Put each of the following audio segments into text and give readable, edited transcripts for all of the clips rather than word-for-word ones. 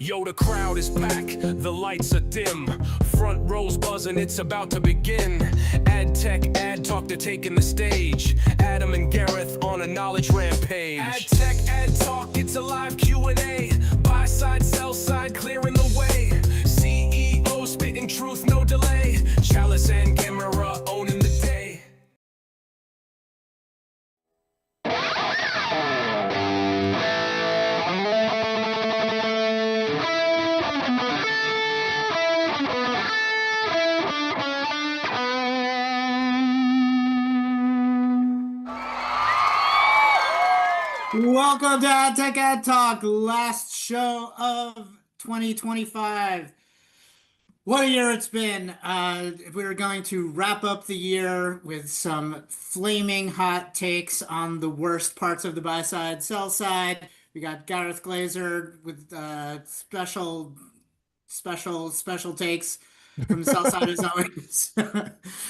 Yo, the crowd is back, the lights are dim. Front rows buzzing, it's about to begin. Ad tech, ad talk, they're taking the stage. Adam and Gareth on a knowledge rampage. Ad tech, ad talk, it's a live Q&A. Buy side, sell side, clearing the way. CEO spitting truth, no delay. Chalice and Gamera owning the day. Welcome to Ad Tech Ad Talk, last show of 2025. What a year it's been. We're going to wrap up the year with some flaming hot takes on the worst parts of the buy side, sell side. We got Gareth Glazer with special takes from the sell side as always.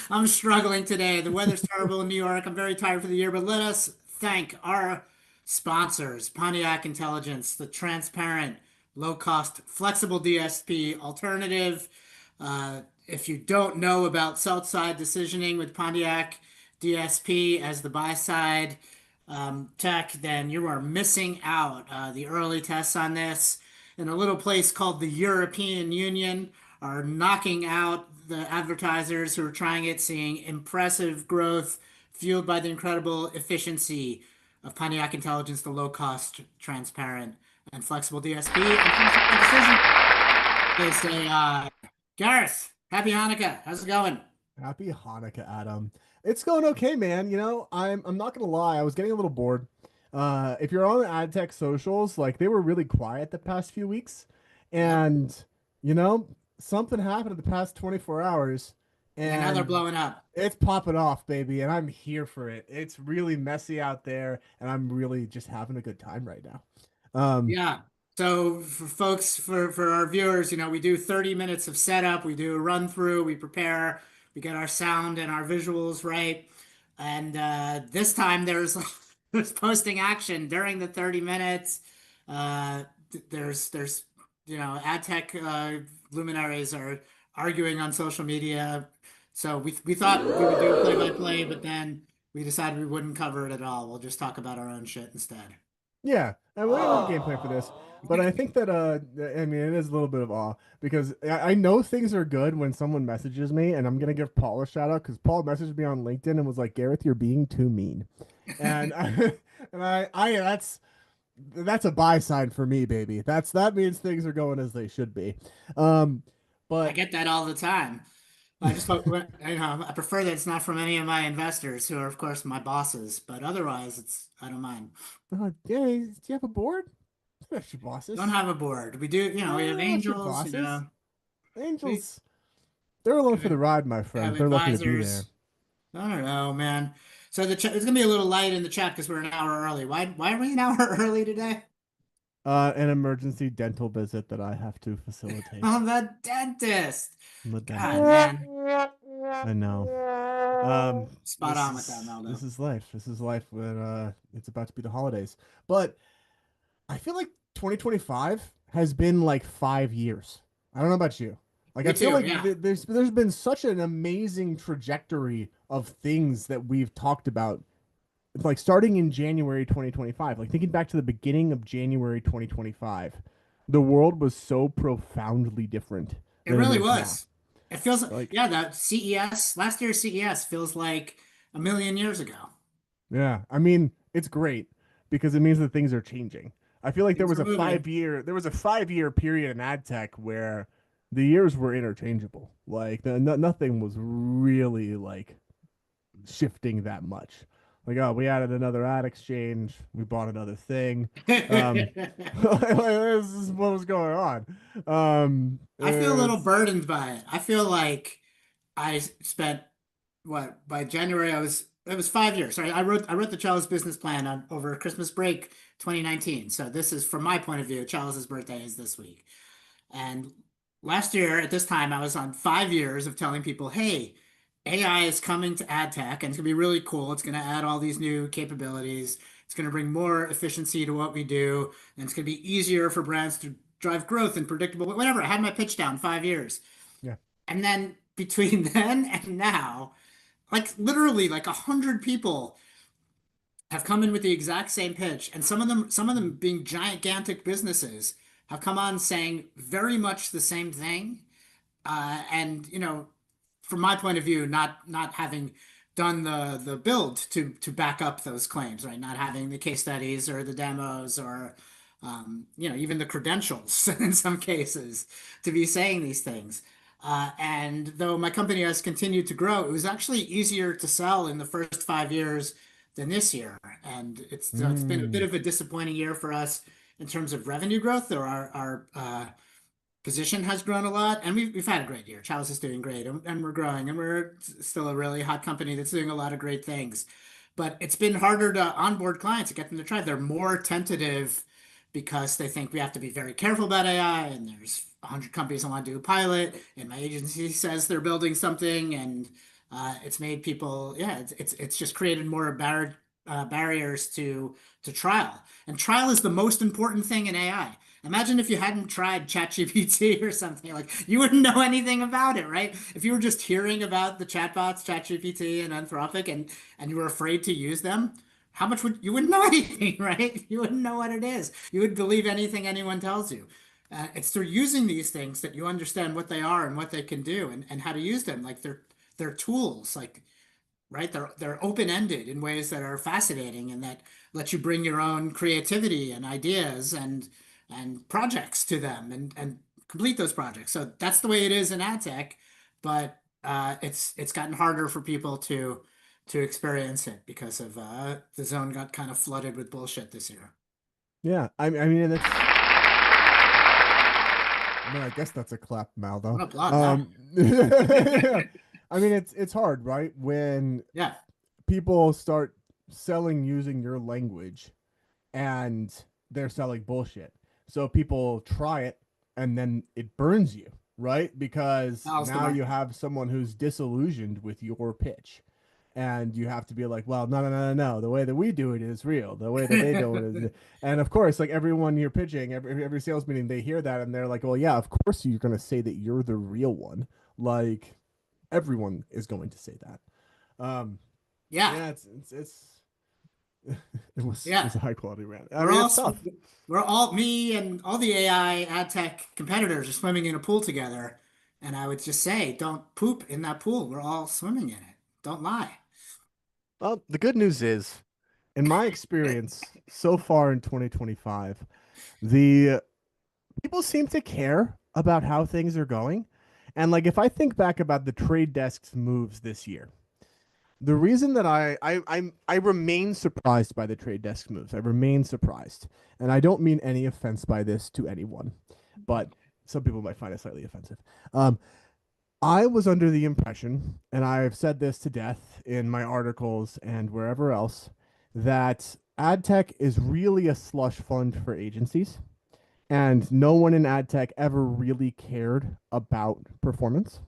I'm struggling today. The weather's terrible in New York. I'm very tired for the year, but let us thank our sponsors, Pontiac Intelligence, the transparent, low-cost, flexible DSP alternative. If you don't know about sell-side decisioning with Pontiac DSP as the buy-side tech, then you are missing out. The early tests on this in a little place called the European Union are knocking out the advertisers who are trying it, seeing impressive growth fueled by the incredible efficiency of Pontiac Intelligence, the low-cost, transparent, and flexible DSP. They say, Gareth, happy Hanukkah. How's it going? Happy Hanukkah, Adam. It's going okay, man. You know, I'm not gonna lie, I was getting a little bored. If you're on the ad tech socials, like they were really quiet the past few weeks, and you know, something happened in the past 24 hours. And now they're blowing up. It's popping off, baby, and I'm here for it. It's really messy out there, and I'm really just having a good time right now. Yeah. So for folks, for our viewers, you know, we do 30 minutes of setup, we do a run through, we prepare, we get our sound and our visuals right. And this time there's posting action during the 30 minutes. There's you know, ad tech luminaries are arguing on social media. So we thought we would do a play-by-play, but then we decided we wouldn't cover it at all. We'll just talk about our own shit instead. Yeah, and we don't have a game plan for this, but I think that I mean, it is a little bit of awe because I know things are good when someone messages me, and I'm gonna give Paul a shout out because Paul messaged me on LinkedIn and was like, "Gareth, you're being too mean," and that's a buy sign for me, baby. That means things are going as they should be. But I get that all the time. I just hope, you know, I prefer that it's not from any of my investors who are, of course, my bosses. But otherwise, I don't mind. Yeah, do you have a board? That's your bosses. Don't have a board. We do, you know, we have angels. You know, angels. They're along for the ride, my friend. They're lucky to be there. I don't know, man. So it's gonna be a little light in the chat because we're an hour early. Why are we an hour early today? An emergency dental visit that I have to facilitate. I'm the dentist. God, man. I know. Spot on with that, Meldo. This is life. This is life when it's about to be the holidays. But I feel like 2025 has been like 5 years. I don't know about you. Like, I feel like there's been such an amazing trajectory of things that we've talked about, like starting in January 2025, like thinking back to the beginning of January 2025, the world was so profoundly different. It really was. It feels like, yeah, that CES, last year's CES feels like a million years ago. Yeah. I mean, it's great because it means that things are changing. I feel like there was a 5-year period in ad tech where the years were interchangeable. Like nothing was really like shifting that much. Like, oh, we added another ad exchange. We bought another thing. This is what was going on. I feel a little burdened by it. I feel like I spent by January it was 5 years. Sorry, I wrote the Charles business plan over Christmas break 2019. So this is, from my point of view, Charles's birthday is this week. And last year at this time, I was on 5 years of telling people, hey, AI is coming to ad tech and it's gonna be really cool. It's gonna add all these new capabilities. It's gonna bring more efficiency to what we do, and it's gonna be easier for brands to drive growth and predictable, whatever. I had my pitch down 5 years. Yeah. And then between then and now, like literally like 100 people have come in with the exact same pitch, and some of them being gigantic businesses have come on saying very much the same thing. And from my point of view, not having done the build to back up those claims, right? Not having the case studies or the demos or even the credentials in some cases to be saying these things. And though my company has continued to grow, it was actually easier to sell in the first 5 years than this year. And it's been a bit of a disappointing year for us in terms of revenue growth. There our position has grown a lot, and we've had a great year. Chalice is doing great, and we're growing, and we're still a really hot company that's doing a lot of great things. But it's been harder to onboard clients to get them to try. They're more tentative because they think we have to be very careful about AI, and there's 100 companies that want to do a pilot, and my agency says they're building something, and it's made people, yeah, it's just created more barriers to trial. And trial is the most important thing in AI. Imagine if you hadn't tried ChatGPT or something, like you wouldn't know anything about it, right? If you were just hearing about the chatbots, ChatGPT and Anthropic, and you were afraid to use them, how much would you wouldn't know anything, right? You wouldn't know what it is. You would believe anything anyone tells you. It's through using these things that you understand what they are and what they can do, and how to use them. Like they're tools, like right? They're open-ended in ways that are fascinating and that let you bring your own creativity and ideas and projects to them and complete those projects. So that's the way it is in ad tech, but it's gotten harder for people to experience it because of the zone got kind of flooded with bullshit this year. Yeah, I mean, that's. I mean, I guess that's a clap, Mal, though. Yeah. I mean, it's hard, right? When people start selling using your language, and they're selling bullshit. So people try it, and then it burns you, right? Because now you have someone who's disillusioned with your pitch. And you have to be like, well, no. The way that we do it is real. The way that they do it is, and of course, like everyone you're pitching, every sales meeting, they hear that and they're like, well, yeah, of course you're going to say that you're the real one. Like everyone is going to say that. Yeah, it's it was a high quality round. We're all me and all the AI ad tech competitors are swimming in a pool together, and I would just say, don't poop in that pool. We're all swimming in it. Don't lie. Well, the good news is, in my experience so far in 2025, the people seem to care about how things are going. And like if I think back about the trade desk's moves this year, the reason that I remain surprised by the trade desk moves. I remain surprised. And I don't mean any offense by this to anyone, but some people might find it slightly offensive. I was under the impression, and I've said this to death in my articles and wherever else, that ad tech is really a slush fund for agencies, and no one in ad tech ever really cared about performance.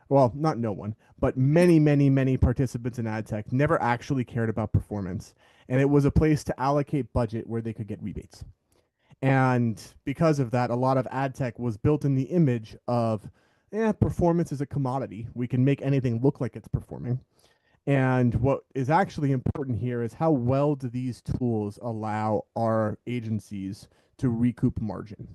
Well, not no one, but many participants in ad tech never actually cared about performance, and it was a place to allocate budget where they could get rebates. And because of that, a lot of ad tech was built in the image of performance is a commodity. We can make anything look like it's performing. And what is actually important here is how well do these tools allow our agencies to recoup margin.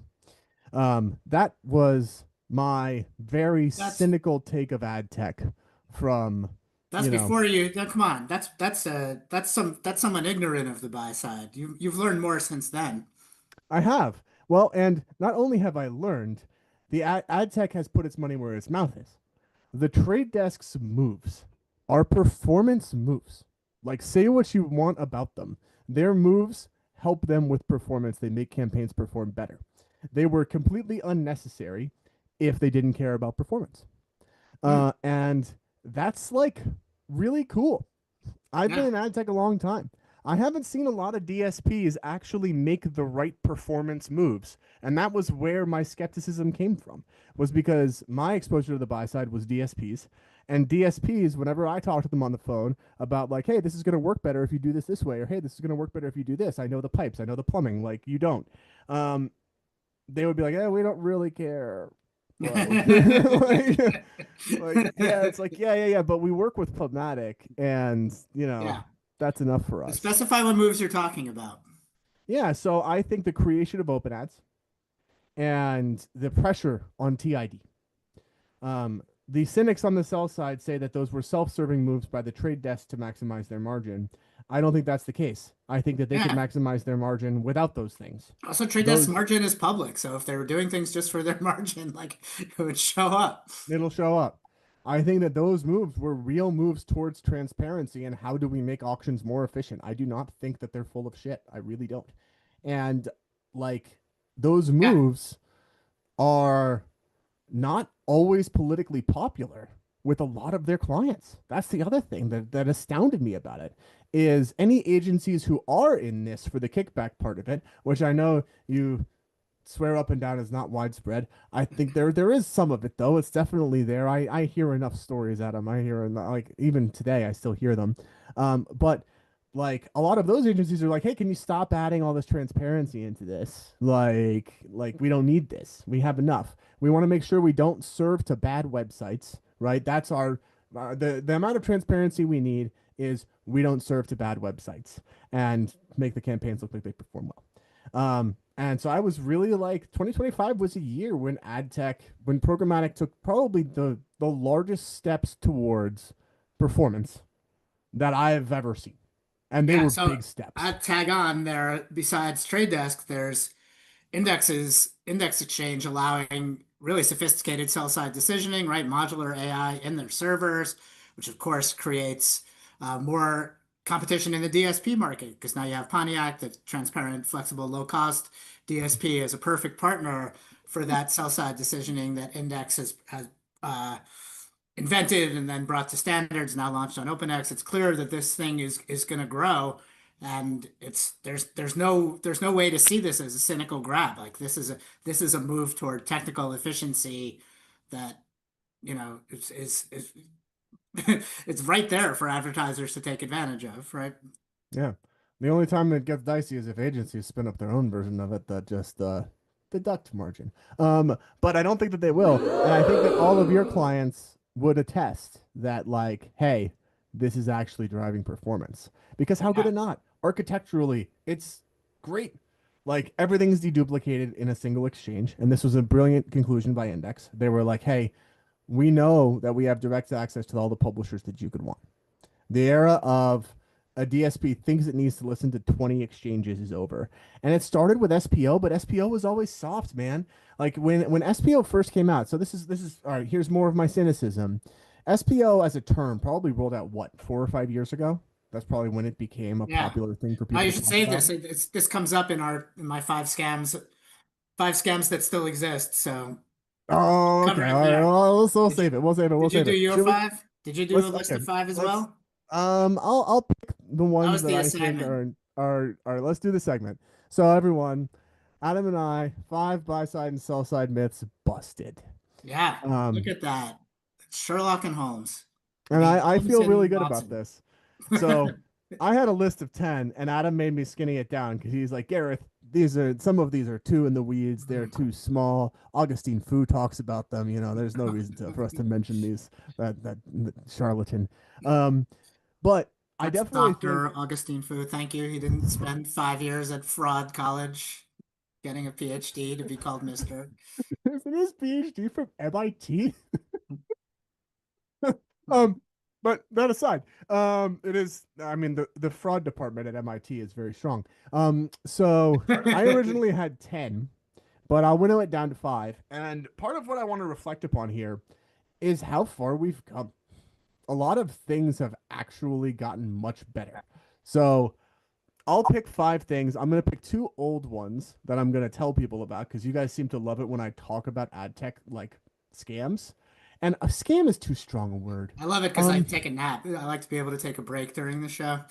That was my very cynical take of ad tech from. That's before you. Come on, that's someone ignorant of the buy side. You've learned more since then. I have. Well, and not only have I learned, the ad tech has put its money where its mouth is. The trade desk's moves are performance moves. Like, say what you want about them. Their moves help them with performance. They make campaigns perform better. They were completely unnecessary if they didn't care about performance. And that's like really cool. I've been in ad tech a long time. I haven't seen a lot of DSPs actually make the right performance moves. And that was where my skepticism came from, was because my exposure to the buy side was DSPs. And DSPs, whenever I talk to them on the phone about like, hey, this is going to work better if you do this way, or hey, this is going to work better if you do this. I know the pipes, I know the plumbing, like you don't. they would be like, we don't really care. But like, yeah, it's like, yeah, but we work with Programmatic, and Yeah. that's enough for us. Specify what moves you're talking about. Yeah, so I think the creation of open ads and the pressure on TID. The cynics on the sell side say that those were self-serving moves by the trade desk to maximize their margin. I don't think that's the case. I think that they could maximize their margin without those things. Also, trade desk margin is public, so if they were doing things just for their margin, like it would show up. It'll show up. I think that those moves were real moves towards transparency and how do we make auctions more efficient. I do not think that they're full of shit. I really don't. And like those moves are not always politically popular with a lot of their clients. That's the other thing that astounded me about it is any agencies who are in this for the kickback part of it, which I know you swear up and down is not widespread. I think there is some of it though. It's definitely there. I hear enough stories at them. I hear like even today I still hear them. But like a lot of those agencies are like, hey, can you stop adding all this transparency into this? Like we don't need this. We have enough. We want to make sure we don't serve to bad websites, right? That's our the amount of transparency we need is we don't serve to bad websites and make the campaigns look like they perform well. And so I was really like 2025 was a year when ad tech, when programmatic took probably the largest steps towards performance that I've ever seen. And they were big steps. I'd tag on there, besides Trade Desk, there's Index Exchange allowing really sophisticated sell-side decisioning, right? Modular AI in their servers, which of course creates more competition in the DSP market because now you have Pontiac, the transparent, flexible, low-cost DSP is a perfect partner for that sell-side decisioning that Index has invented and then brought to standards, now launched on OpenX. It's clear that this thing is going to grow, and there's no way to see this as a cynical grab. Like this is a move toward technical efficiency that is it's right there for advertisers to take advantage of, right? Yeah. The only time it gets dicey is if agencies spin up their own version of it that just deduct margin. But I don't think that they will. And I think that all of your clients would attest that like, hey, this is actually driving performance. Because how could it not? Architecturally, it's great. Like everything's deduplicated in a single exchange. And this was a brilliant conclusion by Index. They were like, hey, we know that we have direct access to all the publishers that you could want. The era of a DSP thinks it needs to listen to 20 exchanges is over. And it started with SPO, but SPO was always soft, man. Like when SPO first came out. So this is all right, here's more of my cynicism. SPO as a term probably rolled out what, 4 or 5 years ago? That's probably when it became a popular thing for people. Oh, you should save this. This comes up in my five scams that still exist. So oh, okay. All right. Well, we'll save it. We'll save it. We'll save it. Did you do your 5? Did you do a list of 5 as well? I'll pick the ones that I think are let's do the segment. So everyone, Adam and I, 5 buy side and sell side myths busted. Yeah. Look at that. Sherlock and Holmes. And I feel really good about this. So I had a list of 10 and Adam made me skinny it down because he's like, Gareth, some of these are too in the weeds. They're too small. Augustine Fu talks about them. There's no reason for us to mention these, that charlatan. But I definitely think Augustine Fu, thank you. He didn't spend 5 years at fraud college getting a PhD to be called Mr. Isn't his PhD from MIT? But that aside, it is, I mean, the fraud department at MIT is very strong. So I originally had 10, but I'll winnow it down to 5. And part of what I want to reflect upon here is how far we've come. A lot of things have actually gotten much better. So I'll pick 5 things. I'm going to pick 2 old ones that I'm going to tell people about because you guys seem to love it when I talk about ad tech like scams. And a scam is too strong a word. I love it because I take a nap. I like to be able to take a break during the show.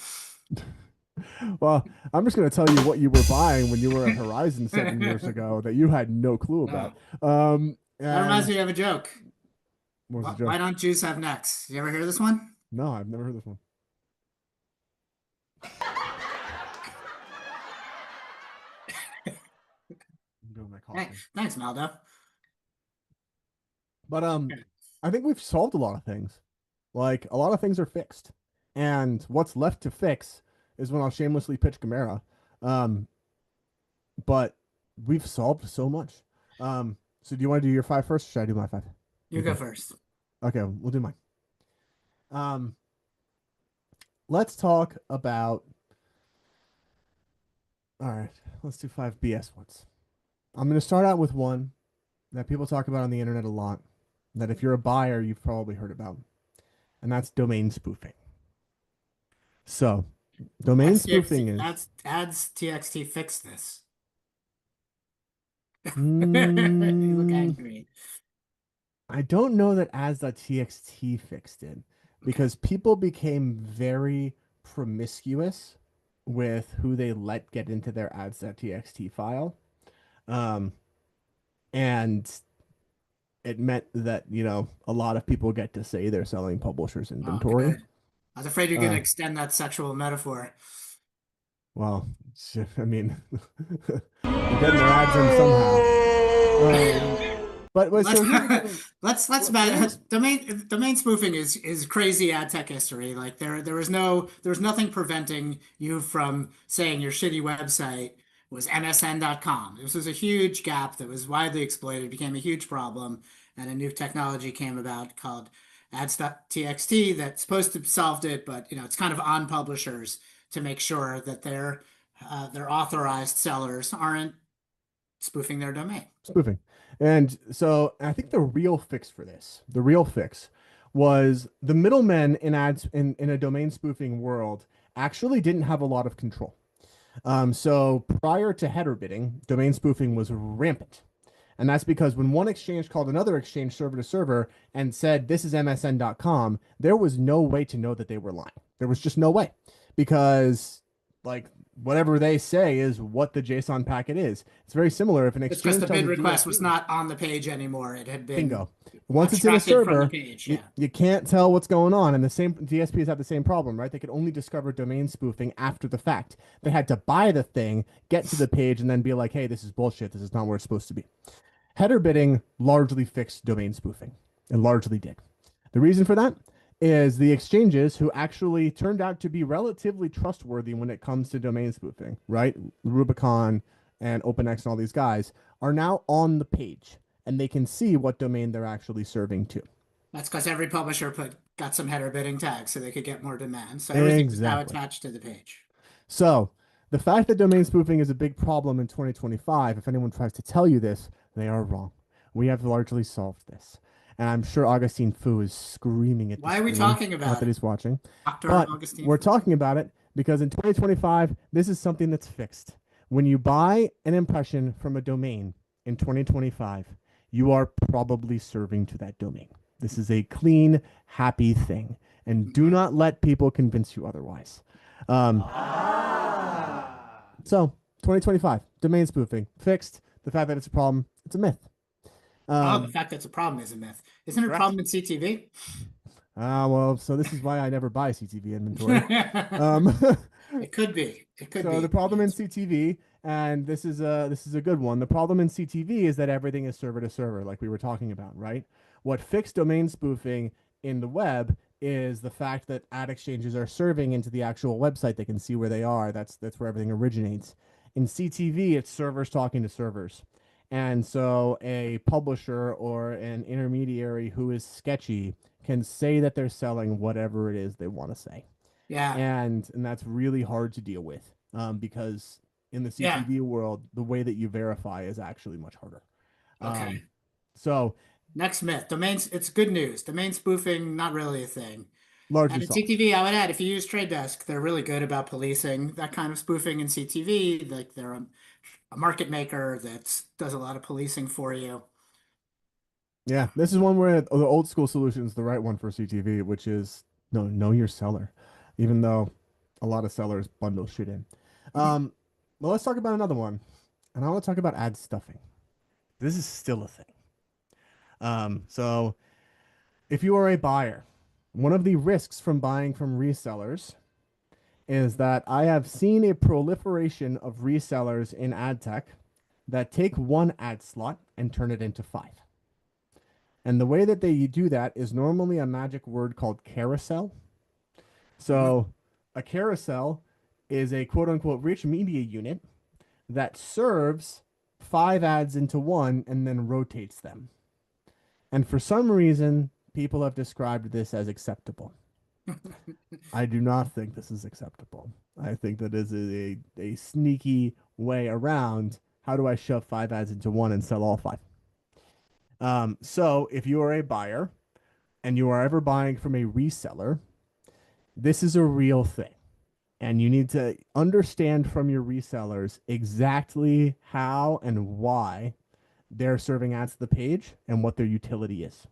Well, I'm just going to tell you what you were buying when you were at Horizon 7 years ago that you had no clue about. That reminds me of a joke. What's the joke? Why don't Jews have necks? You ever hear this one? No, I've never heard this one. I'm doing my Hey, caution. thanks, Maldo. But I think we've solved a lot of things. Like a lot of things are fixed, and what's left to fix is when I'll shamelessly pitch Chimera. Um, but we've solved so much. So do you want to do your five first, or should I do my five? You go first. Okay, we'll do mine. Um, let's talk about. All right, let's do five BS ones. I'm going to start out with one that people talk about on the internet a lot. That if you're a buyer, you've probably heard about, and that's domain spoofing. So, domain spoofing is. That's ads TXT fix this. You look Mm, angry. I don't know that ads.txt fixed it Okay. because people became very promiscuous with who they let get into their ads.txt file. Um, and it meant that, a lot of people get to say they're selling publishers Oh, inventory. good. I was afraid you're going to Uh, extend that sexual metaphor. well, I mean, they're getting their ads in somehow. But Let's so here's the thing. Domain, domain spoofing is crazy ad tech history. Like there's nothing preventing you from saying your shitty website was msn.com. This was a huge gap that was widely exploited, became a huge problem, and a new technology came about called ads.txt that's supposed to have solved it, but it's kind of on publishers to make sure that their authorized sellers aren't spoofing their domain. spoofing. And so I think the real fix was the middlemen in ads in a domain spoofing world actually didn't have a lot of control. So prior to header bidding, domain spoofing was rampant. And that's because when one exchange called another exchange server to server and said, this is MSN.com, there was no way to know that they were lying. There was just no way because, like, whatever they say is what the JSON packet is. It's very similar if an It's because exchange the tells bid a request was DSP, not on the page anymore. It had been bingo. Once it's in a abstracted from the server, page. you, Yeah. you can't tell what's going on. And the same DSPs have the same problem, right? They could only discover domain spoofing after the fact. They had to buy the thing, get to the page, and then be like, hey, this is bullshit. This is not where it's supposed to be. Header bidding largely fixed domain spoofing. It largely did. The reason for that is the exchanges who actually turned out to be relatively trustworthy when it comes to domain spoofing, right? Rubicon and OpenX and all these guys are now on the page and they can see what domain they're actually serving to. That's because every publisher got some header bidding tags so they could get more demand. So everything is now Exactly. attached to the page. So the fact that domain spoofing is a big problem in 2025, if anyone tries to tell you this, they are wrong. We have largely solved this. And I'm sure Augustine Fu is screaming at the Why are we screen. talking Not about that it? he's watching. Dr. But Augustine we're Fu. talking about it because in 2025, this is something that's fixed. When you buy an impression from a domain in 2025, you are probably serving to that domain. This is a clean, happy thing. And do not let people convince you otherwise. So, 2025, domain spoofing fixed. The fact that it's a problem, it's a myth. The fact that it's a problem is a myth. Isn't it a Correct. problem in CTV? Well, so this is why I never buy CTV inventory. It could be. It could So be. the problem in CTV, and this is a good one. The problem in CTV is that everything is server to server, like we were talking about, right? What fixed domain spoofing in the web is the fact that ad exchanges are serving into the actual website. They can see where they are. That's where everything originates. In CTV, it's servers talking to servers. And so a publisher or an intermediary who is sketchy can say that they're selling whatever it is they want to say. Yeah. And that's really hard to deal with because in the Yeah. CTV world, the way that you verify is actually much harder. Okay. So Next myth. Domains, it's good news. Domain spoofing, not really a thing. largely And in solved. CTV, I would add, if you use Trade Desk, they're really good about policing that kind of spoofing in CTV. Like they're a market maker that does a lot of policing for you. Yeah, this is one where the old school solution is the right one for CTV, which is know your seller, even though a lot of sellers bundle shit in. Well, let's talk about another one, and I want to talk about ad stuffing. This is still a thing. So if you are a buyer, one of the risks from buying from resellers is that I have seen a proliferation of resellers in ad tech that take one ad slot and turn it into 5. And the way that they do that is normally a magic word called carousel. So a carousel is a quote unquote rich media unit that serves 5 ads into one and then rotates them. And for some reason, people have described this as acceptable. I do not think this is acceptable. I think that is a sneaky way around how do I shove 5 ads into one and sell all 5. So if you are a buyer and you are ever buying from a reseller, this is a real thing. And you need to understand from your resellers exactly how and why they're serving ads to the page and what their utility is.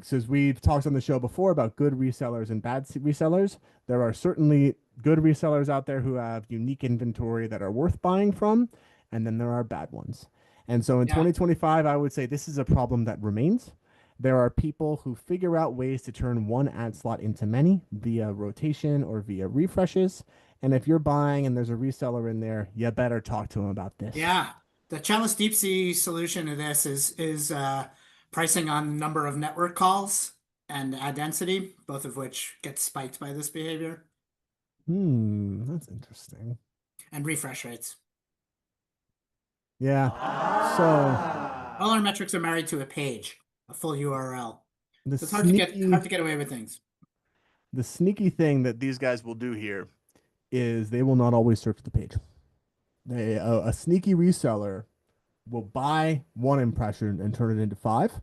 Since we've talked on the show before about good resellers and bad resellers, there are certainly good resellers out there who have unique inventory that are worth buying from, and then there are bad ones. And so in 2025, I would say this is a problem that remains. There are people who figure out ways to turn one ad slot into many via rotation or via refreshes. And if you're buying and there's a reseller in there, you better talk to them about this. Yeah. The Chalice Deep Sea solution to this is pricing on number of network calls and ad density, both of which get spiked by this behavior. That's interesting. And refresh rates. Yeah. So all our metrics are married to a page, a full URL. It's hard to get away with things. The sneaky thing that these guys will do here is they will not always search the page. A sneaky reseller will buy one impression and turn it into 5,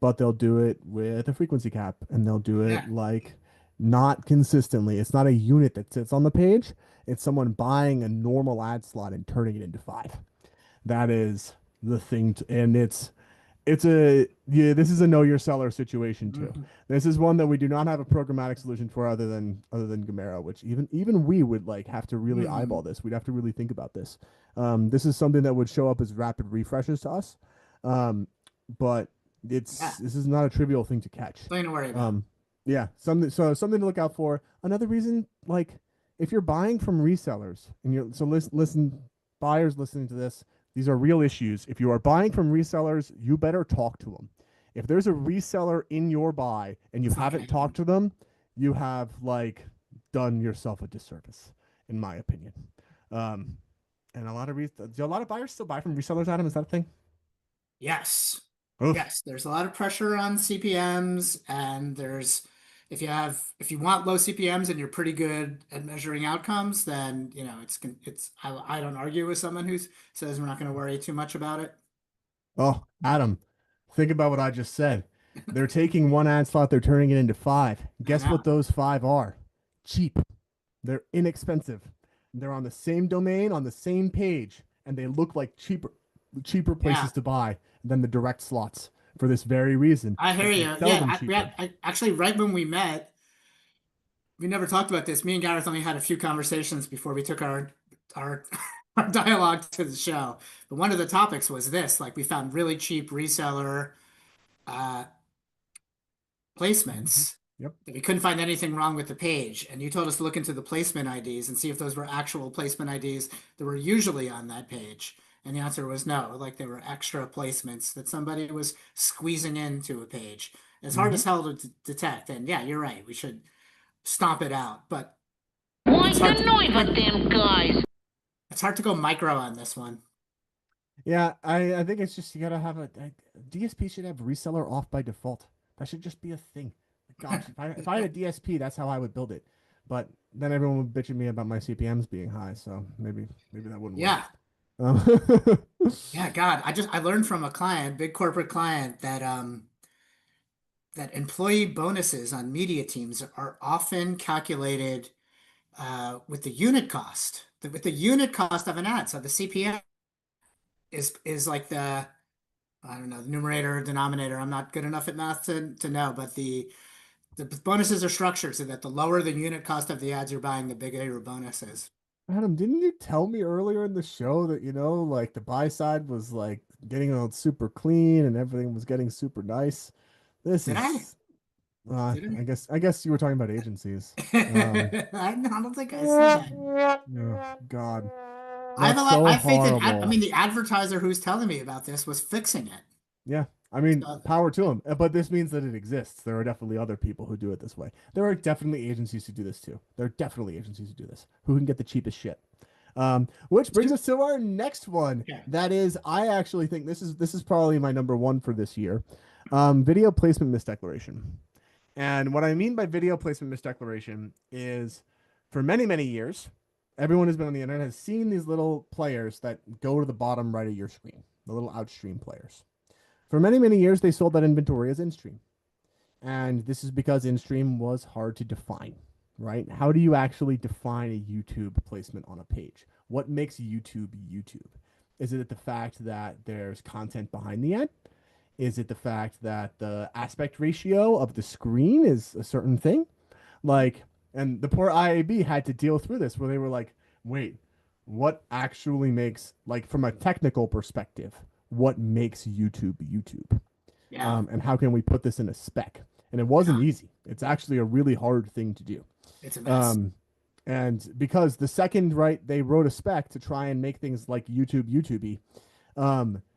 but they'll do it with a frequency cap, and they'll do it like not consistently. It's not a unit that sits on the page. It's someone buying a normal ad slot and turning it into 5. That is the thing, and this is a know your seller situation too. This is one that we do not have a programmatic solution for other than Gamera, which even we would like have to really eyeball this. We'd have to really think about this. This is something that would show up as rapid refreshes to us, but this is not a trivial thing to catch. Nothing to worry about. Something to look out for. Another reason, like if you're buying from resellers and listen buyers listening to this. These are real issues. If you are buying from resellers, you better talk to them. If there's a reseller in your buy and you haven't talked to them, you have like done yourself a disservice, in my opinion. And a lot of buyers still buy from resellers, Adam? Is that a thing? Yes. Oof. Yes. There's a lot of pressure on CPMs, and if you want low CPMs and you're pretty good at measuring outcomes, then I don't argue with someone who says we're not going to worry too much about it. Oh, Adam, think about what I just said. They're taking one ad slot, they're turning it into 5. Guess what those 5 are? Cheap. They're inexpensive. They're on the same domain, on the same page, and they look like cheaper places to buy than the direct slots. For this very reason. I hear you. I actually, right when we met, we never talked about this. Me and Gareth only had a few conversations before we took our dialogue to the show. But one of the topics was this: like we found really cheap reseller placements. Yep. That we couldn't find anything wrong with the page, and you told us to look into the placement IDs and see if those were actual placement IDs that were usually on that page. And the answer was no, like there were extra placements that somebody was squeezing into a page. It's hard as hell to detect. And yeah, you're right. We should stomp it out. But what's the noise with them guys? It's hard to go micro on this one. Yeah, I think it's just you gotta have a DSP should have reseller off by default. That should just be a thing. Gosh, if I had a DSP, that's how I would build it. But then everyone would bitch at me about my CPMs being high, so maybe that wouldn't work. Yeah, God, I learned from a client, big corporate client, that that employee bonuses on media teams are often calculated with the unit cost, with the unit cost of an ad. So the CPM is like the numerator or denominator. I'm not good enough at math to know, but the bonuses are structured so that the lower the unit cost of the ads you're buying, the bigger your bonus is. Adam, didn't you tell me earlier in the show that, like the buy side was like getting all super clean and everything was getting super nice? I guess you were talking about agencies. I don't think I said that. Oh, God. I have a That's lot. so I have faith in. I horrible. mean, the advertiser who's telling me about this was fixing it. Yeah. I mean, So, power to them. But this means that it exists. There are definitely other people who do it this way. There are definitely agencies who do this too. There are definitely agencies who do this who can get the cheapest shit. Which brings us to our next one. yeah. That is, I actually think this is probably my number one for this year. Video placement misdeclaration. And what I mean by video placement misdeclaration is for many, many years, everyone who's been on the internet has seen these little players that go to the bottom right of your screen, the little outstream players. For many, many years, they sold that inventory as in-stream. And this is because in-stream was hard to define, right? How do you actually define a YouTube placement on a page? What makes YouTube YouTube? Is it the fact that there's content behind the ad? Is it the fact that the aspect ratio of the screen is a certain thing? Like, and the poor IAB had to deal through this where they were like, wait, what actually makes, like, from a technical perspective, what makes YouTube YouTube? Yeah. And how can we put this in a spec? And it wasn't easy. It's actually a really hard thing to do. It's a mess. And because the second, right, they wrote a spec to try and make things like YouTubey,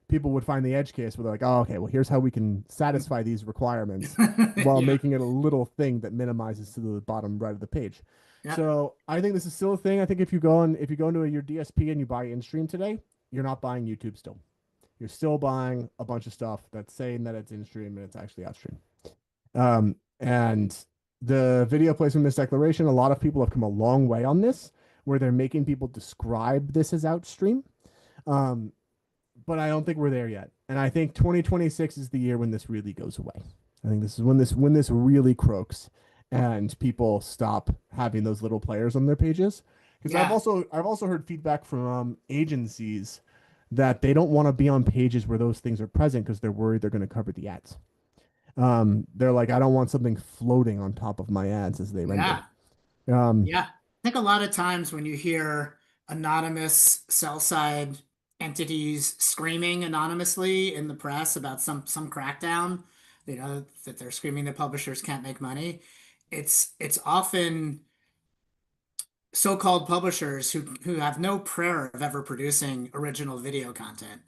people would find the edge case where they're like, oh, okay, well, here's how we can satisfy these requirements while Yeah. making it a little thing that minimizes to the bottom right of the page. Yeah. So I think this is still a thing. I think if you go into your DSP and you buy in-stream today, you're not buying YouTube still. You're still buying a bunch of stuff that's saying that it's in-stream and it's actually outstream. And the video placement misdeclaration, a lot of people have come a long way on this, where they're making people describe this as outstream. But I don't think we're there yet. And I think 2026 is the year when this really goes away. I think this is when this really croaks and people stop having those little players on their pages. Because Yeah. I've also heard feedback from agencies that they don't want to be on pages where those things are present because they're worried they're going to cover the ads. They're like, I don't want something floating on top of my ads as they render. Yeah. Yeah. I think a lot of times when you hear anonymous sell side entities screaming anonymously in the press about some crackdown, that they're screaming that publishers can't make money. It's often so-called publishers who have no prayer of ever producing original video content.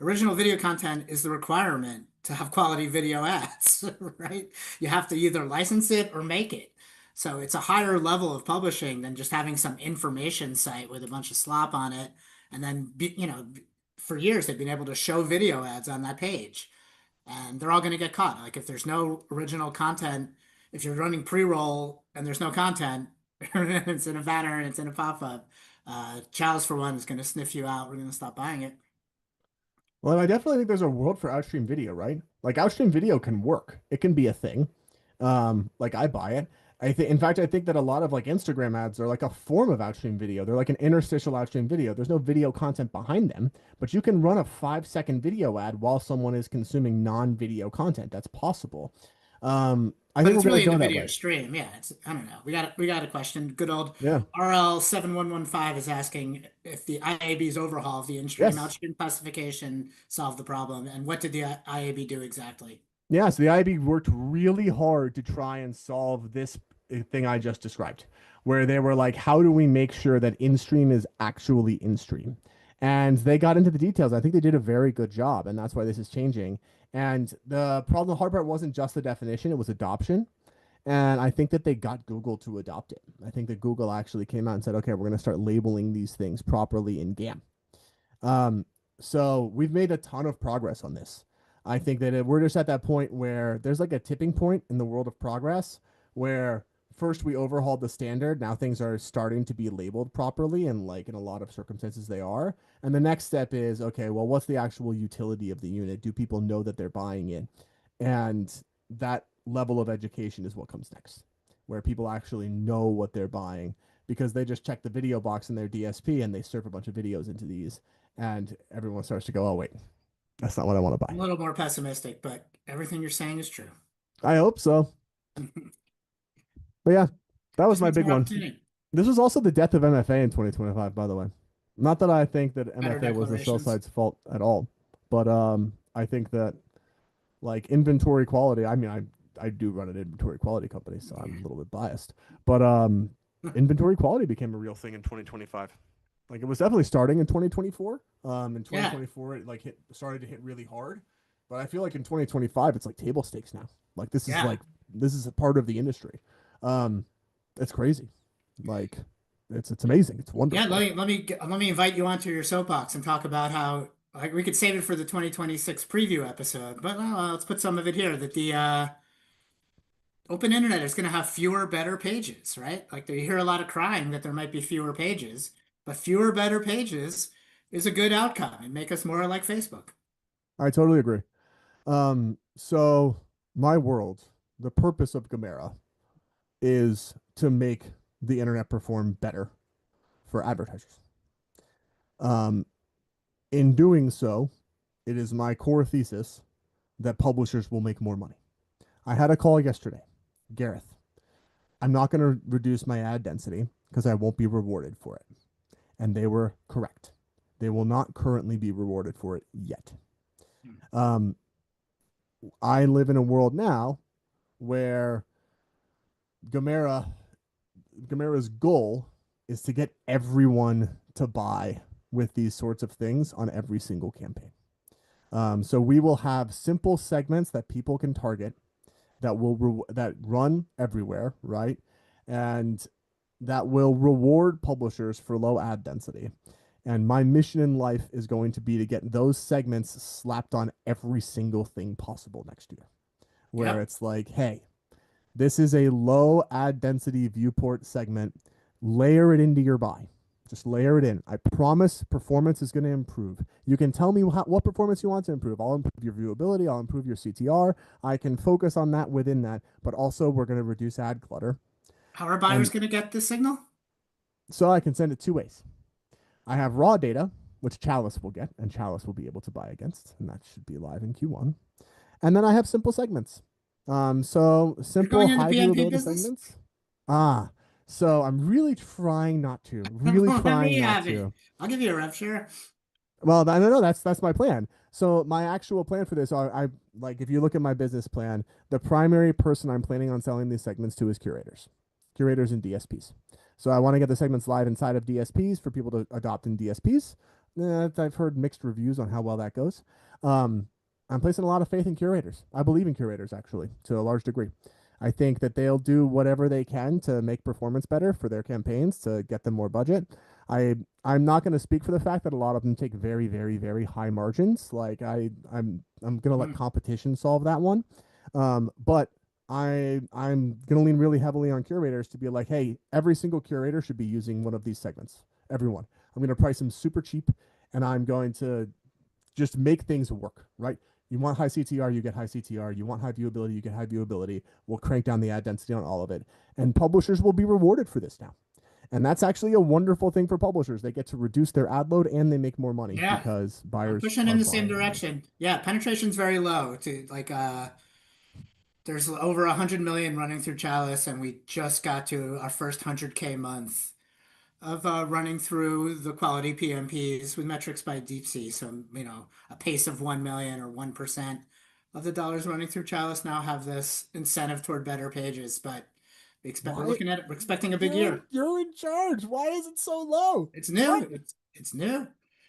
Original video content is the requirement to have quality video ads, right? You have to either license it or make it. So it's a higher level of publishing than just having some information site with a bunch of slop on it. And then, for years, they've been able to show video ads on that page. And they're all going to get caught. Like if there's no original content, if you're running pre-roll and there's no content, it's in a banner and it's in a pop-up, Chalice for one is going to sniff you out. We're going to stop buying it. Well, I definitely think there's a world for outstream video, right? Like outstream video can work. It can be a thing. Like I buy it. In fact, I think that a lot of like Instagram ads are like a form of outstream video. They're like an interstitial outstream video. There's no video content behind them, but you can run a 5-second video ad while someone is consuming non-video content. That's possible. I think it's we're really going in to the go video that way. stream. Yeah, I don't know. We got a question. Good old Yeah. RL7115 is asking if the IAB's overhaul of the in-stream Yes. outstream classification solved the problem, and what did the IAB do exactly? Yeah, so the IAB worked really hard to try and solve this thing I just described, where they were like, how do we make sure that in-stream is actually in-stream? And they got into the details. I think they did a very good job, and that's why this is changing. And the hard part wasn't just the definition, it was adoption. And I think that they got Google to adopt it. I think that Google actually came out and said, okay, we're going to start labeling these things properly in GAM. So we've made a ton of progress on this. I think that we're just at that point where there's like a tipping point in the world of progress where first we overhauled the standard. Now things are starting to be labeled properly, and like in a lot of circumstances they are. And the next step is, okay, well, what's the actual utility of the unit? Do people know that they're buying it? And that level of education is what comes next, where people actually know what they're buying because they just check the video box in their DSP and they serve a bunch of videos into these, and everyone starts to go, oh, wait, that's not what I want to buy. I'm a little more pessimistic, but everything you're saying is true. I hope so. But yeah, that was my big one. This was also the death of MFA in 2025, by the way. Not that I think that MFA was the sell side's fault at all, but I think that like inventory quality, I mean, I do run an inventory quality company, so I'm a little bit biased, but inventory quality became a real thing in 2025. Like it was definitely starting in 2024. In 2024 it like started to hit really hard. But I feel like in 2025 it's like table stakes now. Like this is a part of the industry. It's crazy. Like it's amazing. It's wonderful. Yeah, let me invite you onto your soapbox and talk about how like we could save it for the 2026 preview episode, but let's put some of it here that the open internet is going to have fewer, better pages, right? Like you hear a lot of crying that there might be fewer pages, but fewer, better pages is a good outcome and make us more like Facebook. I totally agree. So my world, the purpose of Gamera is to make the internet perform better for advertisers. In doing so, it is my core thesis that publishers will make more money. I had a call yesterday. Gareth, I'm not going to reduce my ad density because I won't be rewarded for it. And they were correct. They will not currently be rewarded for it yet. I live in a world now where Gamera's goal is to get everyone to buy with these sorts of things on every single campaign. So we will have simple segments that people can target that run everywhere, right? And that will reward publishers for low ad density. And my mission in life is going to be to get those segments slapped on every single thing possible next year. Where it's like, hey, this is a low ad density viewport segment. Layer it into your buy. Just layer it in. I promise performance is going to improve. You can tell me what performance you want to improve. I'll improve your viewability. I'll improve your CTR. I can focus on that within that, but also we're going to reduce ad clutter. How are buyers going to get this signal? So I can send it two ways. I have raw data, which Chalice will get, and Chalice will be able to buy against, and that should be live in Q1. And then I have simple segments. So simple high viewability segments. So I'm really trying not to. Really trying not to. I'll give you a rev share. Well, no, that's my plan. So my actual plan for this, I like if you look at my business plan, the primary person I'm planning on selling these segments to is curators and DSPs. So I want to get the segments live inside of DSPs for people to adopt in DSPs. I've heard mixed reviews on how well that goes. I'm placing a lot of faith in curators. I believe in curators, actually, to a large degree. I think that they'll do whatever they can to make performance better for their campaigns, to get them more budget. I'm not going to speak for the fact that a lot of them take very, very, very high margins. Like I'm going to let competition solve that one. But I'm going to lean really heavily on curators to be like, hey, every single curator should be using one of these segments. Everyone. I'm going to price them super cheap, and I'm going to just make things work, right? You want high CTR, you get high CTR. You want high viewability, you get high viewability. We'll crank down the ad density on all of it. And publishers will be rewarded for this now. And that's actually a wonderful thing for publishers. They get to reduce their ad load and they make more money because buyers are pushing in the same direction. Yeah, penetration's very low. To like there's over 100 million running through Chalice, and we just got to our first 100K month of running through the quality PMPs with metrics by DeepSea. So, a pace of 1 million or 1% of the dollars running through Chalice now have this incentive toward better pages. But we're expecting a big year. You're in charge. Why is it so low? It's new. It's new.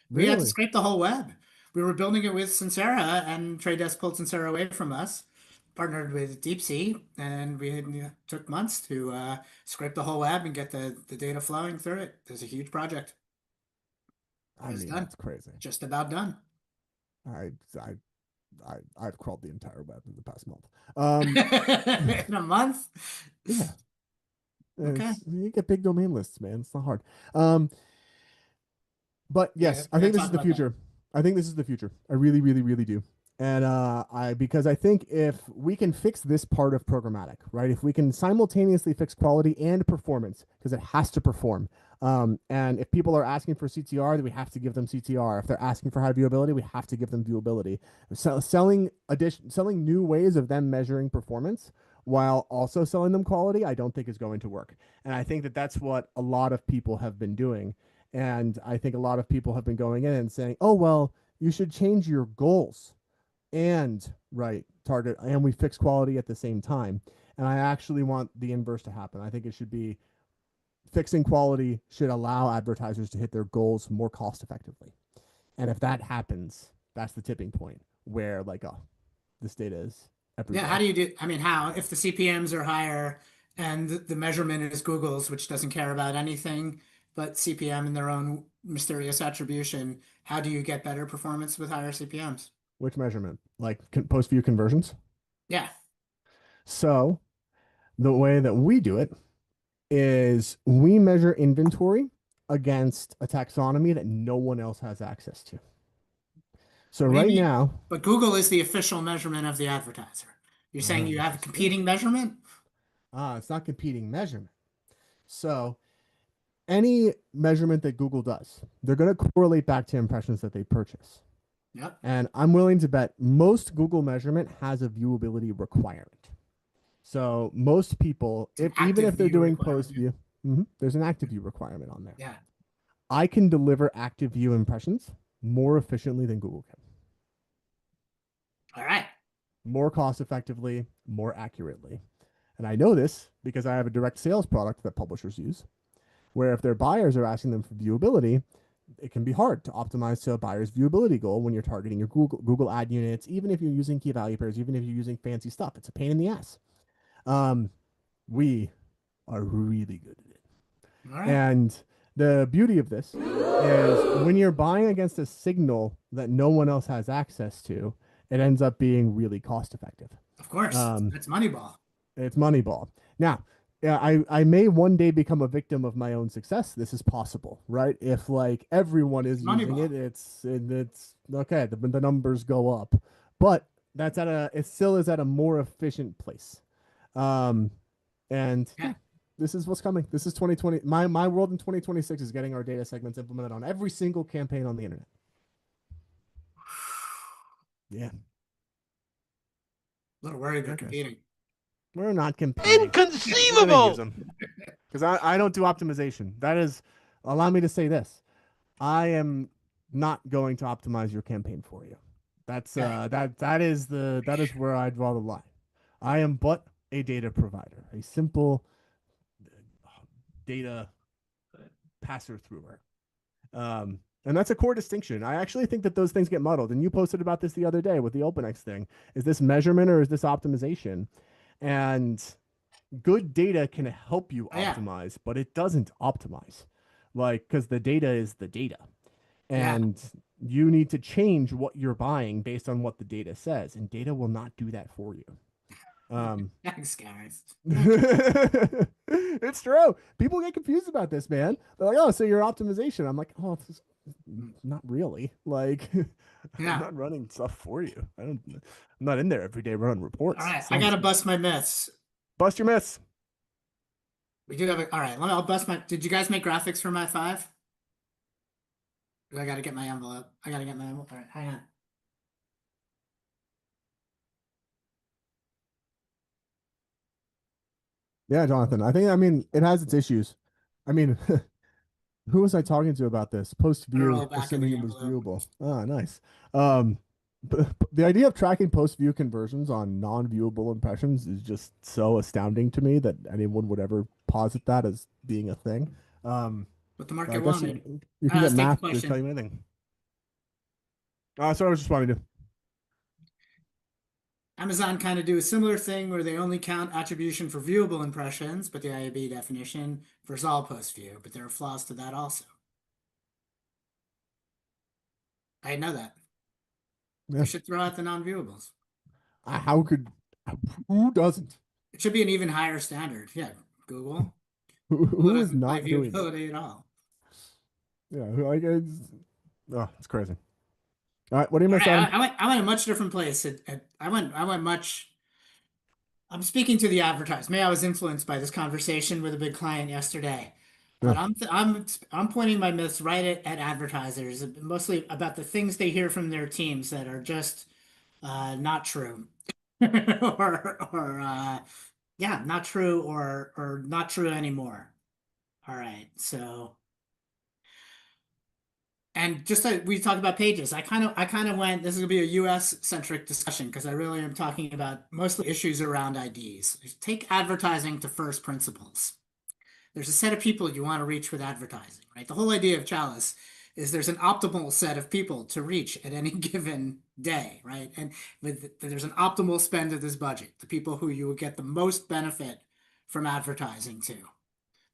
We had to scrape the whole web. We were building it with Sincera, and Trade Desk pulled Sincera away from us. Partnered with DeepSea, and we took months to scrape the whole web and get the data flowing through it. There's a huge project. That's crazy. Just about done. I've crawled the entire web in the past month. In a month? Yeah. Okay. You get big domain lists, man. It's not hard. But yes, I think this is the future. I think this is the future. I really, really, really do. And because I think if we can fix this part of programmatic, right? If we can simultaneously fix quality and performance, because it has to perform. And if people are asking for CTR, then we have to give them CTR. If they're asking for high viewability, we have to give them viewability. So selling new ways of them measuring performance while also selling them quality, I don't think is going to work. And I think that that's what a lot of people have been doing. And I think a lot of people have been going in and saying, oh, well, you should change your goals and target, and we fix quality at the same time. And I actually want the inverse to happen. I think it should be fixing quality should allow advertisers to hit their goals more cost effectively. And if that happens, that's the tipping point where like, oh, this data is everywhere. Yeah, how do you do? I mean, how if the CPMs are higher and the measurement is Google's, which doesn't care about anything but CPM and their own mysterious attribution, how do you get better performance with higher CPMs? Which measurement? Like post view conversions? Yeah. So the way that we do it is we measure inventory against a taxonomy that no one else has access to. So right now, but Google is the official measurement of the advertiser. You're saying you have a competing measurement? It's not competing measurement. So any measurement that Google does, they're going to correlate back to impressions that they purchase. Yep. And I'm willing to bet most Google measurement has a viewability requirement. So most people, even if they're doing post view, there's an active view requirement on there. Yeah. I can deliver active view impressions more efficiently than Google can. All right. More cost effectively, more accurately. And I know this because I have a direct sales product that publishers use, where if their buyers are asking them for viewability, it can be hard to optimize to a buyer's viewability goal when you're targeting your Google ad units, even if you're using key value pairs, even if you're using fancy stuff. It's a pain in the ass. We are really good at it. All right. And the beauty of this is when you're buying against a signal that no one else has access to, it ends up being really cost effective. Of course. It's Moneyball. It's Moneyball. Now, I may one day become a victim of my own success. This is possible, right? If like everyone is using it, it's okay. The numbers go up, but it still is at a more efficient place. This is what's coming. This is 2020. My world in 2026 is getting our data segments implemented on every single campaign on the internet. Yeah. A little worried they're competing. We're not competing. Inconceivable! Because I don't do optimization. That is, allow me to say this. I am not going to optimize your campaign for you. That's that is where I draw the line. I am but a data provider, a simple data passer througher. And that's a core distinction. I actually think that those things get muddled. And you posted about this the other day with the OpenX thing. Is this measurement or is this optimization? And good data can help you optimize, but it doesn't optimize. Like, because the data is the data. And you need to change what you're buying based on what the data says. And data will not do that for you. Thanks, Gareth. It's true. People get confused about this, man. They're like, oh, so your optimization. I'm like, oh, it's not really. Like, I'm not running stuff for you. I'm not in there every day running reports. All right, I gotta bust my myths. Bust your myths. We do have all right, I'll bust my. Did you guys make graphics for my 5? I gotta get my envelope. All right, hang on. Yeah, Jonathan. I mean, it has its issues. I mean, who was I talking to about this? Post view, assuming it was viewable. Ah, nice. But the idea of tracking post view conversions on non-viewable impressions is just so astounding to me that anyone would ever posit that as being a thing. But the market wanted. You can get math to tell you anything. So I was just wanting to. Amazon kind of do a similar thing where they only count attribution for viewable impressions, but the IAB definition for all post view, but there are flaws to that also. I know that. Yeah. You should throw out the non-viewables. Who doesn't? It should be an even higher standard. Yeah, Google. Who is not doing viewability at all? Yeah, it's crazy. All right, what do you miss? I went a much different place. I'm speaking to the advertisers. Maybe I was influenced by this conversation with a big client yesterday. But I'm pointing my myths right at advertisers, mostly about the things they hear from their teams that are just not true, or not true or not true anymore. All right, so. And just like we talked about pages, I kind of went, this is gonna be a US centric discussion because I really am talking about mostly issues around IDs. Take advertising to first principles. there's a set of people you want to reach with advertising, right? The whole idea of Chalice is there's an optimal set of people to reach at any given day, right? And there's an optimal spend of this budget, the people who you will get the most benefit from advertising to,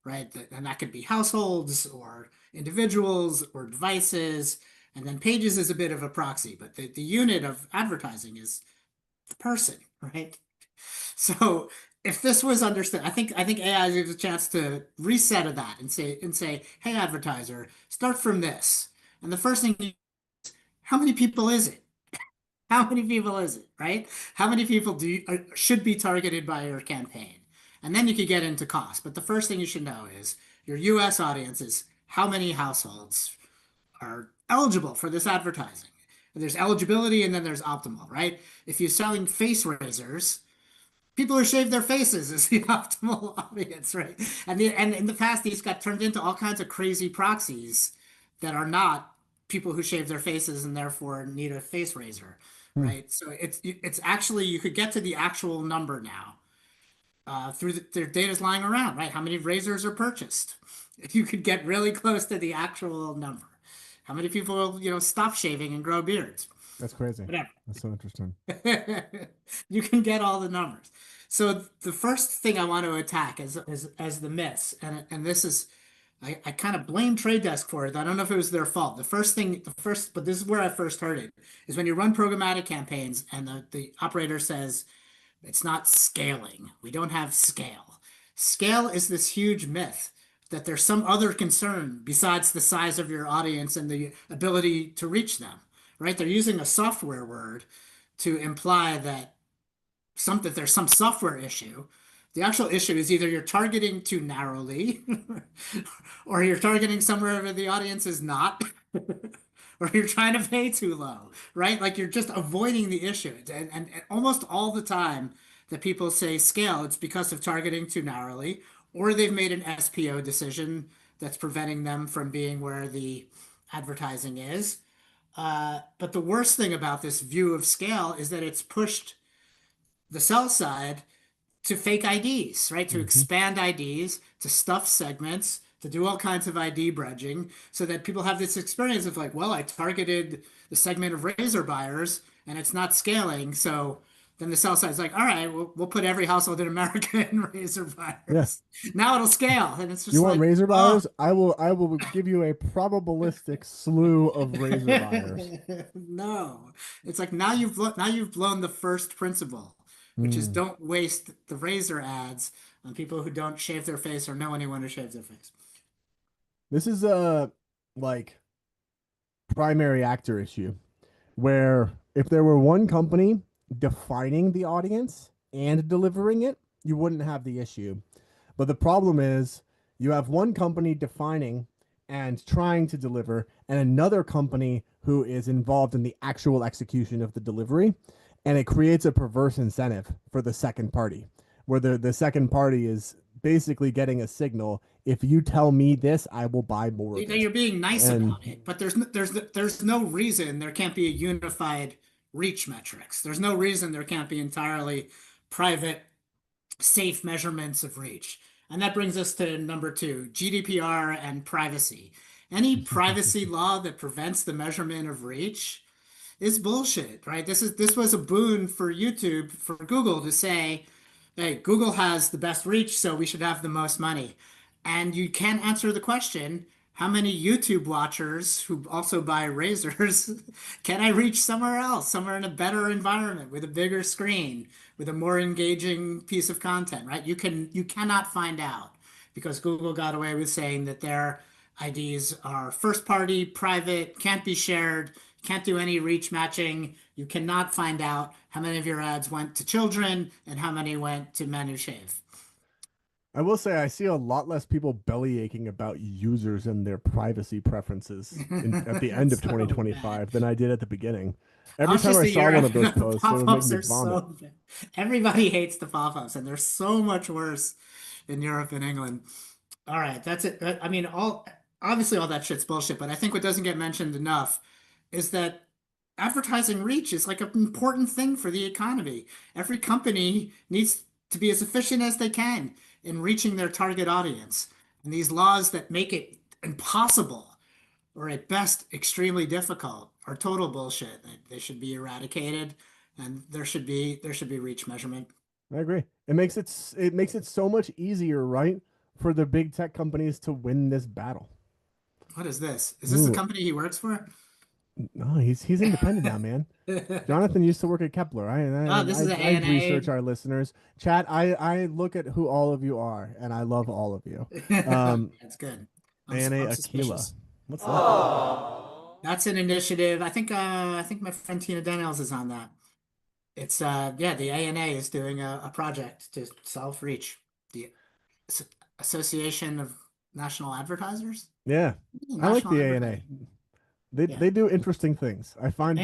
right? And that could be households or individuals or devices. And then pages is a bit of a proxy, but the unit of advertising is the person, right? So if this was understood, I think AI gives a chance to reset of that and say, hey, advertiser, start from this. And the first thing, how many people is it? How many people is it, right? How many people should be targeted by your campaign? And then you could get into cost. But the first thing you should know is your US audience is how many households are eligible for this advertising. There's eligibility and then there's optimal, right? If you're selling face razors, people who shave their faces is the optimal audience, right? And in the past, these got turned into all kinds of crazy proxies that are not people who shave their faces and therefore need a face razor, right? So it's actually, you could get to the actual number now through their data's lying around, right? How many razors are purchased? You could get really close to the actual number. How many people, stop shaving and grow beards? That's crazy. Whatever. That's so interesting. You can get all the numbers. So the first thing I want to attack is the myths, and this is I kind of blame Trade Desk for it. I don't know if it was their fault. But this is where I first heard it, is when you run programmatic campaigns and the operator says it's not scaling. We don't have scale. Scale is this huge myth that there's some other concern besides the size of your audience and the ability to reach them, right? They're using a software word to imply that there's some software issue. The actual issue is either you're targeting too narrowly or you're targeting somewhere where the audience is not, or you're trying to pay too low, right? Like you're just avoiding the issue. And almost all the time that people say scale, it's because of targeting too narrowly, or they've made an SPO decision that's preventing them from being where the advertising is. But the worst thing about this view of scale is that it's pushed the sell side to fake IDs, right? To expand IDs, to stuff segments, to do all kinds of ID bridging, so that people have this experience of like, well, I targeted the segment of razor buyers and it's not scaling. So then the sell side's like, all right, we'll put every household in America in razor buyers. Yes. Now it'll scale. And it's just you want like, razor buyers? I will give you a probabilistic slew of razor buyers. No, it's like now you've blown the first principle, which is don't waste the razor ads on people who don't shave their face or know anyone who shaves their face. This is a primary actor issue where if there were one company defining the audience and delivering it, you wouldn't have the issue. But the problem is you have one company defining and trying to deliver and another company who is involved in the actual execution of the delivery. And it creates a perverse incentive for the second party, where the second party is basically getting a signal. If you tell me this, I will buy more. You're being nice about it, but there's no reason there can't be a unified reach metrics. There's no reason there can't be entirely private, safe measurements of reach. And that brings us to number 2, GDPR and privacy. Any privacy law that prevents the measurement of reach is bullshit, right? This was a boon for YouTube, for Google to say, hey, Google has the best reach, so we should have the most money. And you can't answer the question, how many YouTube watchers who also buy razors can I reach somewhere else, somewhere in a better environment with a bigger screen, with a more engaging piece of content, right? You cannot find out because Google got away with saying that their IDs are first party, private, can't be shared, can't do any reach matching. You cannot find out how many of your ads went to children and how many went to men who shave. I will say I see a lot less people belly aching about users and their privacy preferences at the end of 2025 than I did at the beginning. Every time I saw one of those posts, it would make me vomit. Everybody hates the pop-ups, and they're so much worse in Europe and England. All right, that's it. I mean, obviously all that shit's bullshit, but I think what doesn't get mentioned enough is that advertising reach is like an important thing for the economy. Every company needs to be as efficient as they can in reaching their target audience. And these laws that make it impossible or at best extremely difficult are total bullshit. They should be eradicated, and there should be reach measurement. I agree. It makes it so much easier, right, for the big tech companies to win this battle. What is this? Is this the company he works for? No, he's independent now, man. Jonathan used to work at Kepler. I research our listeners. Chat, I look at who all of you are, and I love all of you. That's good. ANA Aquila. What's that? That's an initiative. I think my friend Tina Daniels is on that. It's the ANA is doing a project to solve reach. The Association of National Advertisers. Yeah, I like the ANA. They do interesting things. I find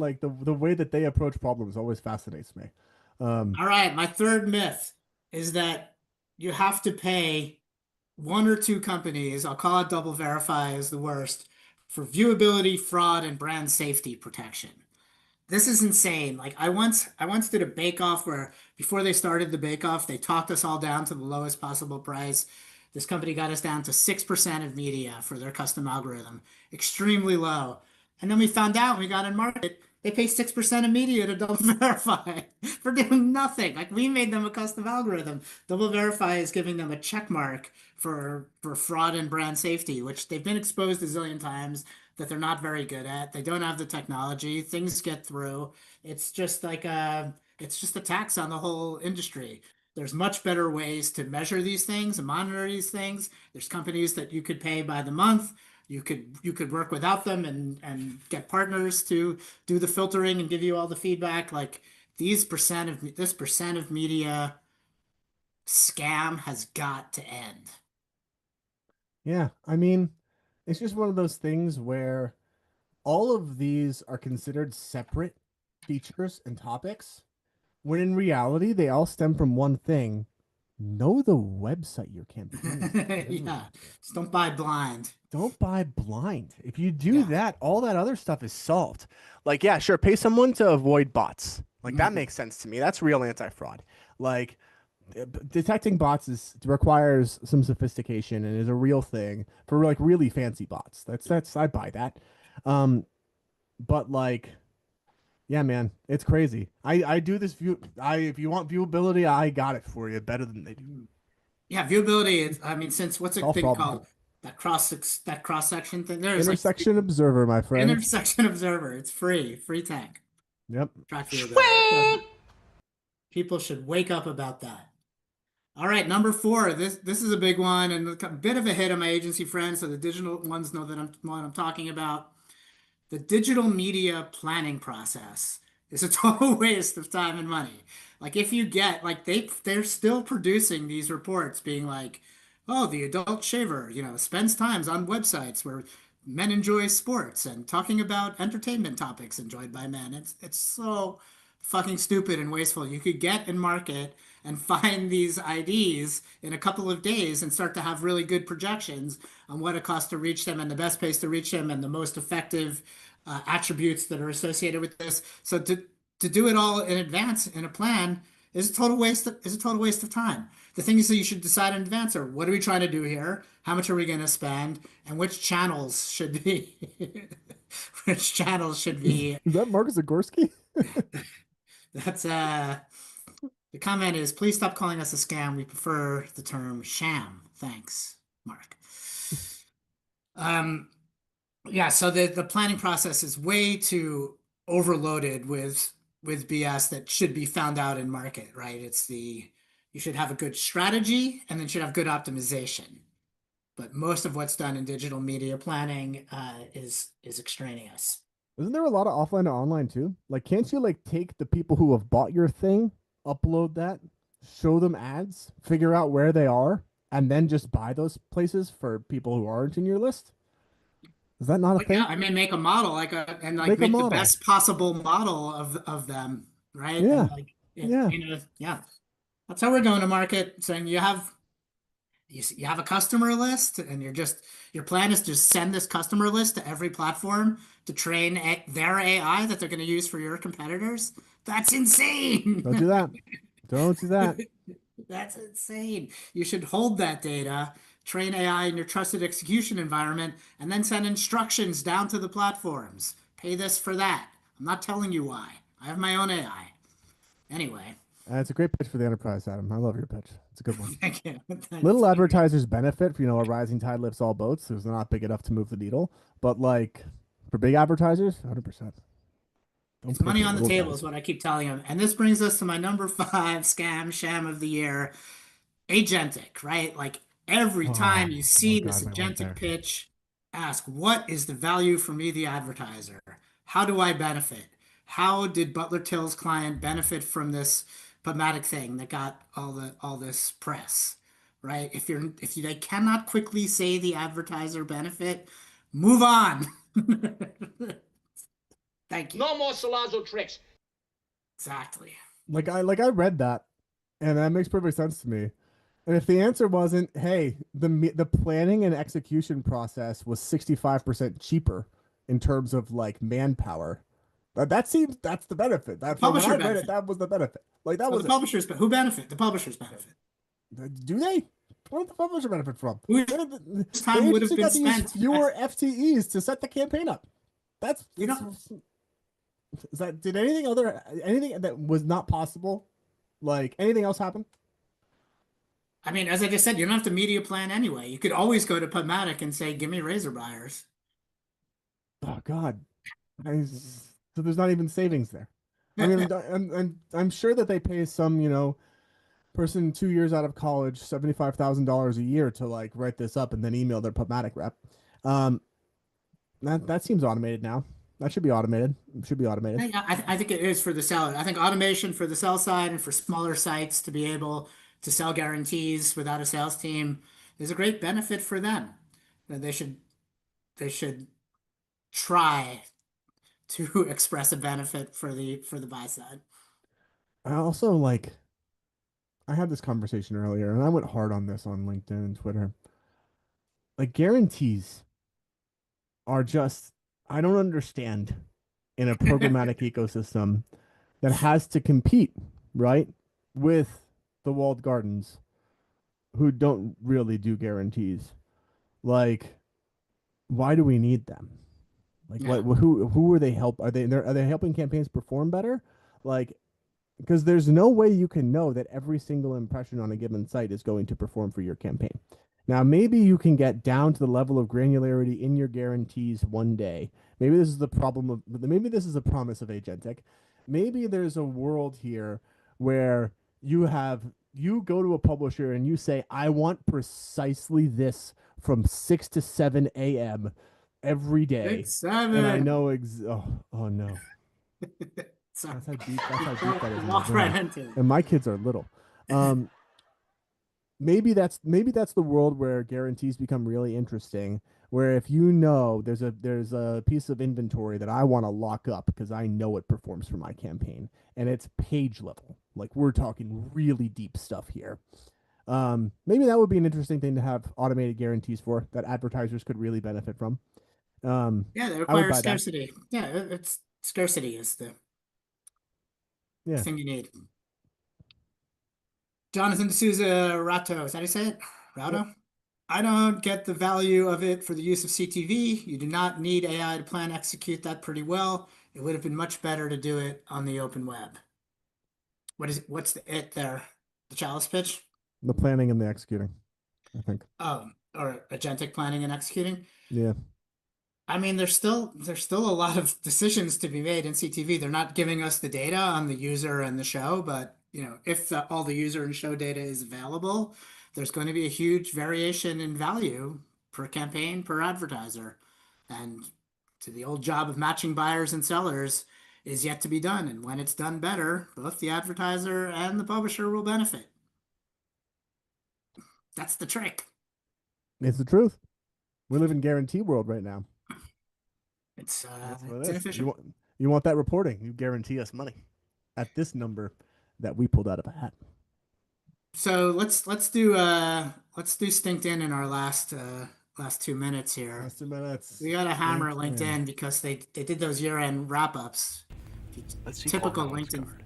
like the way that they approach problems always fascinates me. All right, my third myth is that you have to pay one or two companies, I'll call it DoubleVerify as the worst, for viewability, fraud, and brand safety protection. This is insane. Like I once did a bake-off where before they started the bake-off, they talked us all down to the lowest possible price. This company got us down to 6% of media for their custom algorithm, extremely low. And then we found out when we got in market, they pay 6% of media to DoubleVerify for doing nothing. Like we made them a custom algorithm. DoubleVerify is giving them a check mark for fraud and brand safety, which they've been exposed a zillion times that they're not very good at. They don't have the technology. Things get through. It's just like it's just a tax on the whole industry. There's much better ways to measure these things and monitor these things. There's companies that you could pay by the month. You could work without them and get partners to do the filtering and give you all the feedback. Like this percent of media scam has got to end. Yeah, I mean, it's just one of those things where all of these are considered separate features and topics, when in reality they all stem from one thing: know the website you're campaigning. Yeah, just don't buy blind. Don't buy blind. If you do that, all that other stuff is solved. Like, yeah, sure, pay someone to avoid bots. Like that makes sense to me. That's real anti-fraud. Like detecting bots requires some sophistication and is a real thing for like really fancy bots. That's I buy that. But like, yeah, man, it's crazy. I do this if you want viewability, I got it for you better than they do. Yeah, viewability is, I mean, since what's a thing called that cross section thing? There's Intersection Observer, my friend. Intersection Observer. It's free tech. Yep. Track viewability. People should wake up about that. All right, number 4. This is a big one and a bit of a hit on my agency friends, so the digital ones know that I'm talking about. The digital media planning process is a total waste of time and money. Like if you get like they're still producing these reports being like, oh, the adult shaver, spends times on websites where men enjoy sports and talking about entertainment topics enjoyed by men. It's so fucking stupid and wasteful. You could get in market and find these IDs in a couple of days and start to have really good projections on what it costs to reach them and the best place to reach them and the most effective attributes that are associated with this. So to do it all in advance in a plan is a total waste of time. The things that you should decide in advance are: what are we trying to do here? How much are we going to spend? And which channels should be which channels should be Is that Mark Zagorski? That's the comment is, please stop calling us a scam. We prefer the term sham. Thanks, Mark. Yeah, so the planning process is way too overloaded with BS that should be found out in market, right? You should have a good strategy and then should have good optimization. But most of what's done in digital media planning is extraneous. Isn't there a lot of offline to online too? Like, can't you like take the people who have bought your thing, upload that, show them ads, figure out where they are, and then just buy those places for people who aren't in your list? Is that not a thing? Yeah, I mean, make a model make the best possible model of them, right? Yeah. And yeah. That's how we're going to market, saying you have a customer list and your plan is to send this customer list to every platform to train their AI that they're going to use for your competitors. That's insane. Don't do that. Don't do that. That's insane. You should hold that data, train AI in your trusted execution environment, and then send instructions down to the platforms. Pay this for that. I'm not telling you why. I have my own AI. Anyway. It's a great pitch for the enterprise, Adam. I love your pitch. It's a good one. Thank you. Little advertisers benefit for, a rising tide lifts all boats. So it's not big enough to move the needle. But like for big advertisers, 100%. It's money on the table is what I keep telling them. And this brings us to my number 5 sham of the year, Agentic, right? Like every time you see this Agentic pitch, ask, what is the value for me, the advertiser? How do I benefit? How did Butler Till's client benefit from this programmatic thing that got all this press, right? If they cannot quickly say the advertiser benefit, move on. Thank you. No more Salazzo tricks. Exactly. Like I read that, and that makes perfect sense to me. And if the answer wasn't, hey, the planning and execution process was 65% cheaper in terms of like manpower, that seems that's the benefit. That publisher when I read benefit. it, that was the benefit. Like that was the publishers. Who benefit? The publishers benefit. Do they? What did the publisher benefit from? Time would have been spent. Fewer FTEs to set the campaign up. That's Is that did anything that was not possible? Like anything else happen? I mean, as I just said, you don't have to media plan anyway. You could always go to Programmatic and say, "Give me razor buyers." Oh God, so there's not even savings there. I mean, I'm sure that they pay some person 2 years out of college $75,000 a year to like write this up and then email their Programmatic rep. That seems automated now. That should be automated. It should be automated. I think it is for the seller. I think automation for the sell side and for smaller sites to be able to sell guarantees without a sales team is a great benefit for them. They should try to express a benefit for the buy side. I also I had this conversation earlier, and I went hard on this on LinkedIn and Twitter. Like guarantees are just, I don't understand in a programmatic ecosystem that has to compete, right, with the walled gardens who don't really do guarantees. Like, why do we need them? Like, who are they help? Are they helping campaigns perform better? Like, because there's no way you can know that every single impression on a given site is going to perform for your campaign. Now, maybe you can get down to the level of granularity in your guarantees one day. Maybe this is the maybe this is the promise of Agentic. Maybe there's a world here where you go to a publisher and you say, I want precisely this from 6 to 7 a.m. every day. 6, 7. And I know oh no. That's how deep that is. Walk right into it. And my kids are little. Maybe that's the world where guarantees become really interesting. Where if there's a piece of inventory that I want to lock up because I know it performs for my campaign, and it's page level. Like we're talking really deep stuff here. Maybe that would be an interesting thing to have automated guarantees for that advertisers could really benefit from. They require scarcity. Yeah, it's scarcity is the thing you need. Jonathan D'Souza Rato, is that how you say it? Rato? Yep. I don't get the value of it for the use of CTV. You do not need AI to plan, execute that pretty well. It would have been much better to do it on the open web. What's the it there? The chalice pitch? The planning and the executing, I think. Oh, or agentic planning and executing? Yeah. I mean, there's still a lot of decisions to be made in CTV. They're not giving us the data on the user and the show, but if all the user and show data is available, there's going to be a huge variation in value per campaign, per advertiser. And to the old job of matching buyers and sellers is yet to be done. And when it's done better, both the advertiser and the publisher will benefit. That's the trick. It's the truth. We live in guarantee world right now. It's inefficient. You want that reporting? You guarantee us money at this number that we pulled out of a hat. So let's do StinkedIn in our last 2 minutes here. Last 2 minutes. We got to hammer LinkedIn because they did those year-end wrap-ups. Let's see typical LinkedIn. Card.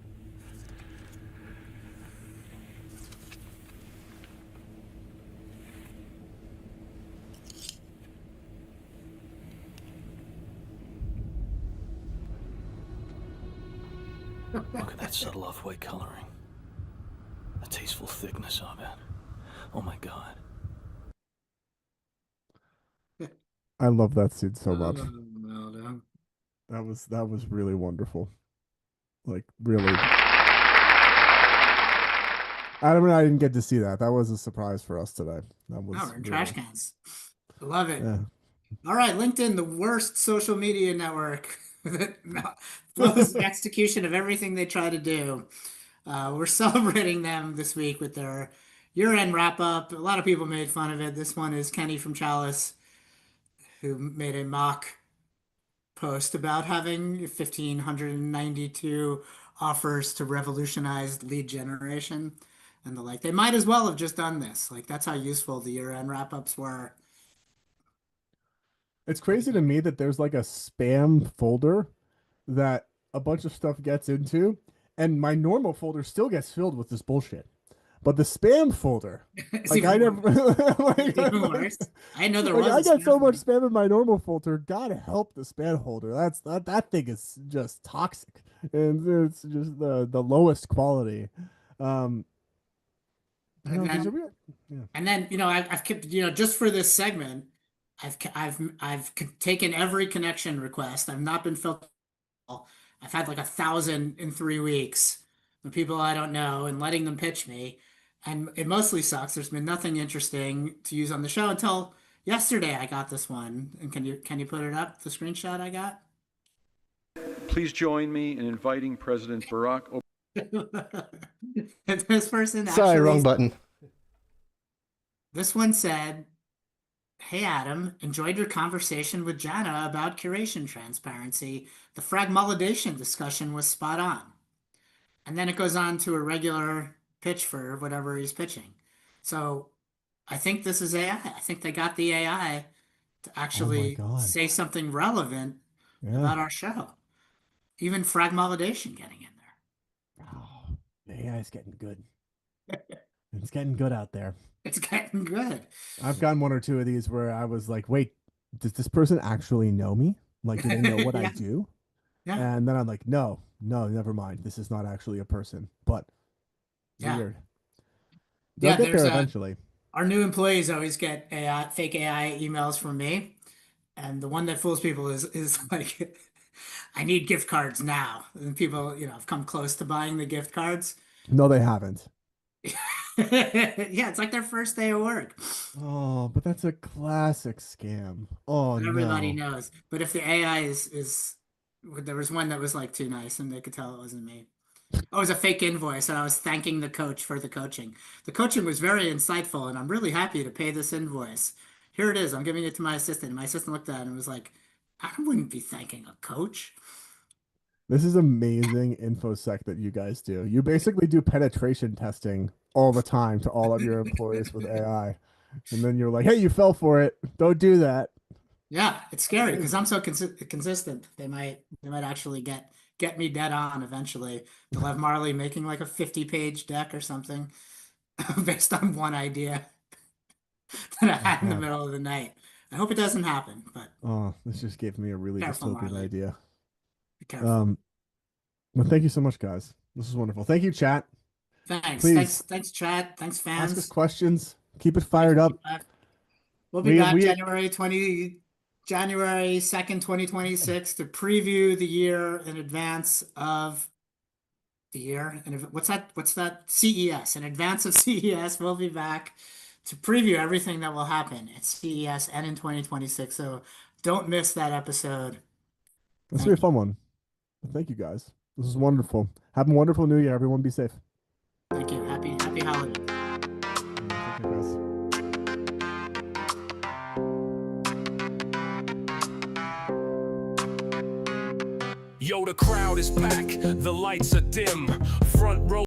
That subtle off-white coloring. The tasteful thickness of it. Oh my God. I love that scene so much. Well done. That was really wonderful. Like really. Adam and I didn't get to see that. That was a surprise for us today. That was Oh, we're in really... trash cans. Love it. Yeah. All right, LinkedIn, the worst social media network that flows the execution of everything they try to do. We're celebrating them this week with their year-end wrap-up. A lot of people made fun of it. This one is Kenny from Chalice, who made a mock post about having 1,592 offers to revolutionize lead generation and the like. They might as well have just done this. Like, that's how useful the year-end wrap-ups were. It's crazy to me that there's like a spam folder that a bunch of stuff gets into, and my normal folder still gets filled with this bullshit. But the spam folder, like I never, like, even worse. I know there like, was. I get so much spam in my normal folder. God help the spam folder. That thing is just toxic, and it's just the lowest quality. And then I've kept just for this segment, I've taken every connection request. I've not been filtered. I've had like 1,000 in 3 weeks from people I don't know and letting them pitch me. And it mostly sucks. There's been nothing interesting to use on the show until yesterday I got this one. And can you put it up, the screenshot I got? Please join me in inviting President Barack Obama. This person Sorry, wrong button. This one said, "Hey Adam, enjoyed your conversation with Jana about curation transparency. The fragmentation discussion was spot on." And then it goes on to a regular pitch for whatever he's pitching. So I think this is AI. I think they got the AI to actually say something relevant about our show. Even fragmentation getting in there. Oh, the AI is getting good. It's getting good out there. It's getting good. I've gotten 1 or 2 of these where I was like, wait, does this person actually know me? Like, do they know what I do? Yeah. And then I'm like, no, never mind. This is not actually a person, but weird. They'll get there eventually. Our new employees always get fake AI emails from me. And the one that fools people is like, I need gift cards now. And people, have come close to buying the gift cards. No, they haven't. Yeah, it's like their first day of work. Oh, but that's a classic scam. Oh, everybody knows. But if the AI is there was one that was like too nice and they could tell it wasn't me. Oh, it was a fake invoice and I was thanking the coach for the coaching. The coaching was very insightful and I'm really happy to pay this invoice. Here it is. I'm giving it to my assistant. My assistant looked at it and was like, I wouldn't be thanking a coach. This is amazing infosec that you guys do. You basically do penetration testing all the time to all of your employees with AI. And then you're like, hey, you fell for it. Don't do that. Yeah, it's scary because I'm so consistent. They might actually get me dead on eventually. They'll have Marley making like a 50-page deck or something based on one idea that I had in the middle of the night. I hope it doesn't happen, but this just gave me a really dystopian idea. Be careful. Well, thank you so much, guys. This is wonderful. Thank you, chat. Thanks. Please, thanks, chat. Thanks, fans. Ask us questions. Keep it fired up. We'll be back January 2nd, 2026 to preview the year in advance of the year. And what's that? CES. In advance of CES, we'll be back to preview everything that will happen at CES and in 2026. So don't miss that episode. This will be a fun one. Thank you, guys. This is wonderful. Have a wonderful new year. Everyone be safe. Thank you. Happy holidays. Thank you, guys. Yo, the crowd is back, the lights are dim, front row